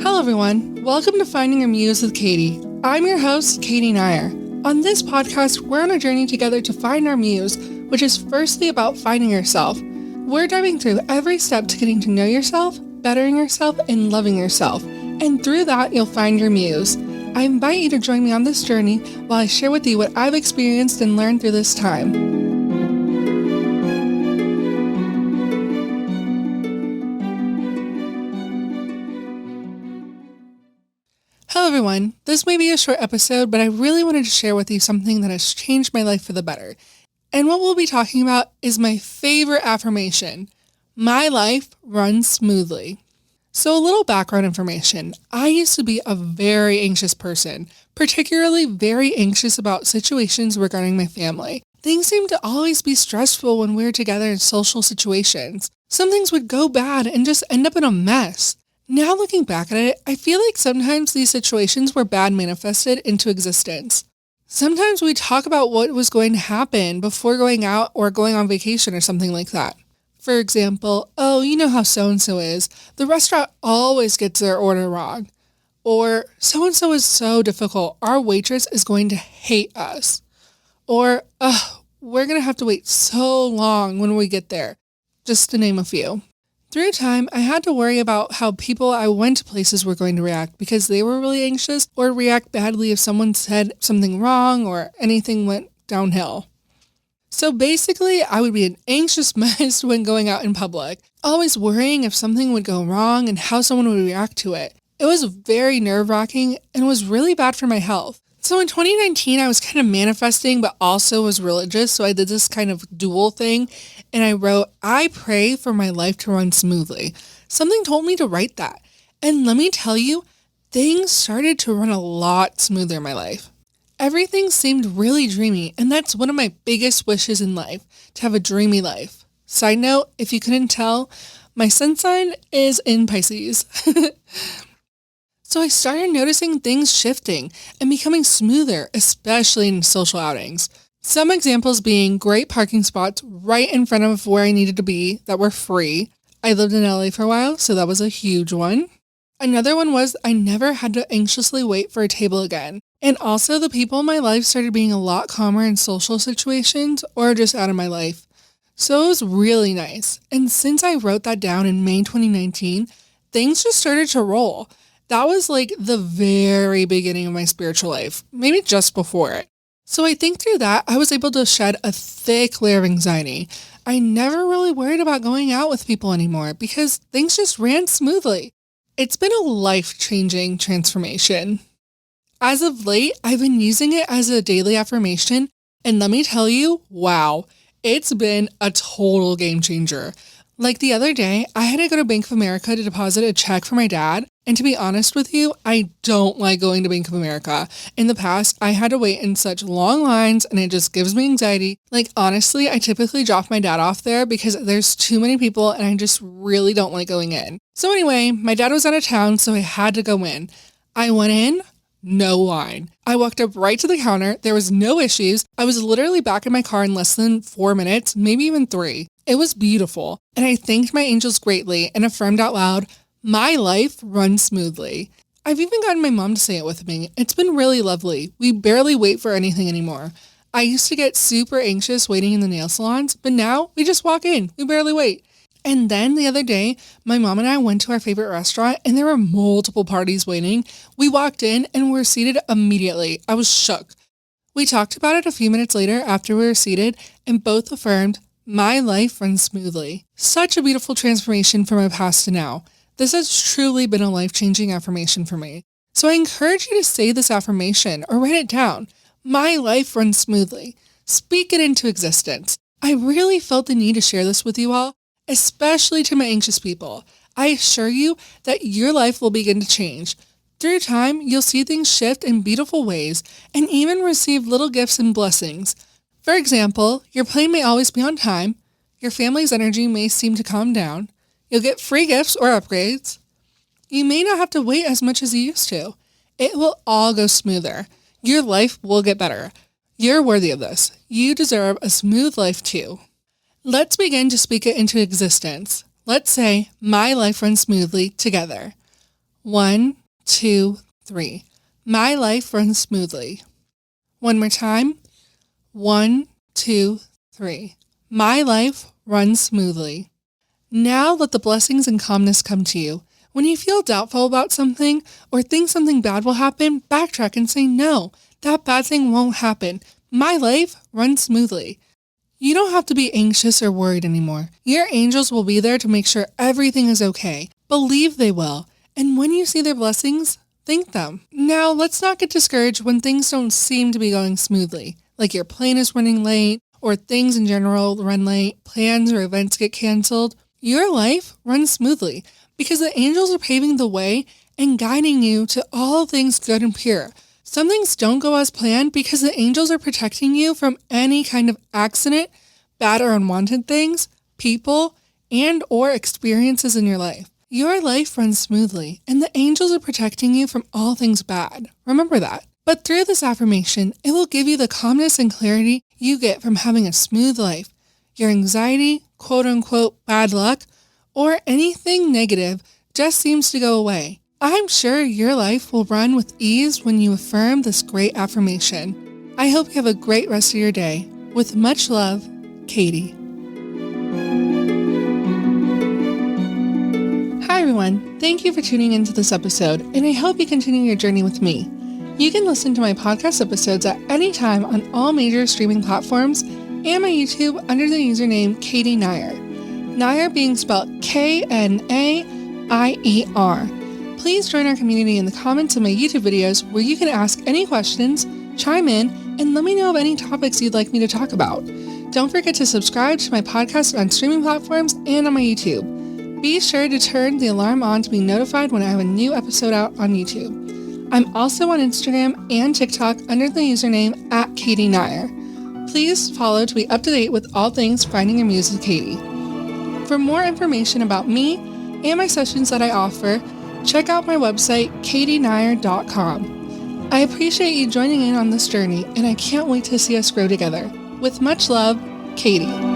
Hello everyone, welcome to Finding Your Muse with Katie. I'm your host, Katie Nyer. On this podcast, we're on a journey together to find our muse, which is firstly about finding yourself. We're diving through every step to getting to know yourself, bettering yourself, and loving yourself. And through that, you'll find your muse. I invite you to join me on this journey while I share with you what I've experienced and learned through this time. Hello everyone, this may be a short episode, but I really wanted to share with you something that has changed my life for the better. And what we'll be talking about is my favorite affirmation: my life runs smoothly. So a little background information. I used to be a very anxious person, particularly very anxious about situations regarding my family. Things seemed to always be stressful when we were together in social situations. Some things would go bad and just end up in a mess. Now looking back at it, I feel like sometimes these situations were bad manifested into existence. Sometimes we talk about what was going to happen before going out or going on vacation or something like that. For example, oh, you know how so-and-so is. The restaurant always gets their order wrong. Or so-and-so is so difficult. Our waitress is going to hate us. Or, we're going to have to wait so long when we get there. Just to name a few. Through time, I had to worry about how people I went to places were going to react because they were really anxious, or react badly if someone said something wrong or anything went downhill. So basically, I would be an anxious mess when going out in public, always worrying if something would go wrong and how someone would react to it. It was very nerve-wracking and was really bad for my health. So in 2019, I was kind of manifesting, but also was religious. So I did this kind of dual thing. And I wrote, I pray for my life to run smoothly. Something told me to write that. And let me tell you, things started to run a lot smoother in my life. Everything seemed really dreamy. And that's one of my biggest wishes in life, to have a dreamy life. Side note, if you couldn't tell, my sun sign is in Pisces. So I started noticing things shifting and becoming smoother, especially in social outings. Some examples being great parking spots right in front of where I needed to be that were free. I lived in LA for a while, so that was a huge one. Another one was I never had to anxiously wait for a table again. And also the people in my life started being a lot calmer in social situations or just out of my life. So it was really nice. And since I wrote that down in May 2019, things just started to roll. That was like the very beginning of my spiritual life, maybe just before it. So I think through that, I was able to shed a thick layer of anxiety. I never really worried about going out with people anymore because things just ran smoothly. It's been a life-changing transformation. As of late, I've been using it as a daily affirmation, and let me tell you, wow, it's been a total game changer. Like the other day, I had to go to Bank of America to deposit a check for my dad. And to be honest with you, I don't like going to Bank of America. In the past, I had to wait in such long lines and it just gives me anxiety. Like honestly, I typically drop my dad off there because there's too many people and I just really don't like going in. So anyway, my dad was out of town, so I had to go in. I went in, no line. I walked up right to the counter. There was no issues. I was literally back in my car in less than 4 minutes, maybe even 3. It was beautiful. And I thanked my angels greatly and affirmed out loud, my life runs smoothly. I've even gotten my mom to say it with me. It's been really lovely. We barely wait for anything anymore. I used to get super anxious waiting in the nail salons, but now we just walk in. We barely wait. And then the other day, my mom and I went to our favorite restaurant and there were multiple parties waiting. We walked in and were seated immediately. I was shook. We talked about it a few minutes later after we were seated and both affirmed, my life runs smoothly. Such a beautiful transformation from my past to now. This has truly been a life-changing affirmation for me. So I encourage you to say this affirmation or write it down. My life runs smoothly. Speak it into existence. I really felt the need to share this with you all, especially to my anxious people. I assure you that your life will begin to change. Through time, you'll see things shift in beautiful ways and even receive little gifts and blessings. For example, your plane may always be on time. Your family's energy may seem to calm down. You'll get free gifts or upgrades. You may not have to wait as much as you used to. It will all go smoother. Your life will get better. You're worthy of this. You deserve a smooth life too. Let's begin to speak it into existence. Let's say my life runs smoothly together. 1, 2, 3. My life runs smoothly. One more time. 1, 2, 3. My life runs smoothly. Now let the blessings and calmness come to you. When you feel doubtful about something or think something bad will happen, backtrack and say, no, that bad thing won't happen. My life runs smoothly. You don't have to be anxious or worried anymore. Your angels will be there to make sure everything is okay. Believe they will. And when you see their blessings, thank them. Now, let's not get discouraged when things don't seem to be going smoothly, like your plane is running late, or things in general run late, plans or events get canceled. Your life runs smoothly because the angels are paving the way and guiding you to all things good and pure. Some things don't go as planned because the angels are protecting you from any kind of accident, bad or unwanted things, people, and or experiences in your life. Your life runs smoothly, and the angels are protecting you from all things bad. Remember that. But through this affirmation, it will give you the calmness and clarity you get from having a smooth life. Your anxiety, quote-unquote bad luck, or anything negative just seems to go away. I'm sure your life will run with ease when you affirm this great affirmation. I hope you have a great rest of your day. With much love, Katie. Hi everyone, thank you for tuning into this episode, and I hope you continue your journey with me. You can listen to my podcast episodes at any time on all major streaming platforms and my YouTube under the username Katie Nair. Nair being spelled K-N-A-I-E-R. Please join our community in the comments of my YouTube videos where you can ask any questions, chime in, and let me know of any topics you'd like me to talk about. Don't forget to subscribe to my podcast on streaming platforms and on my YouTube. Be sure to turn the alarm on to be notified when I have a new episode out on YouTube. I'm also on Instagram and TikTok under the username @KatieNair. Please follow to be up to date with all things Finding Your Muse with Katie. For more information about me and my sessions that I offer, check out my website, katienair.com. I appreciate you joining in on this journey, and I can't wait to see us grow together. With much love, Katie.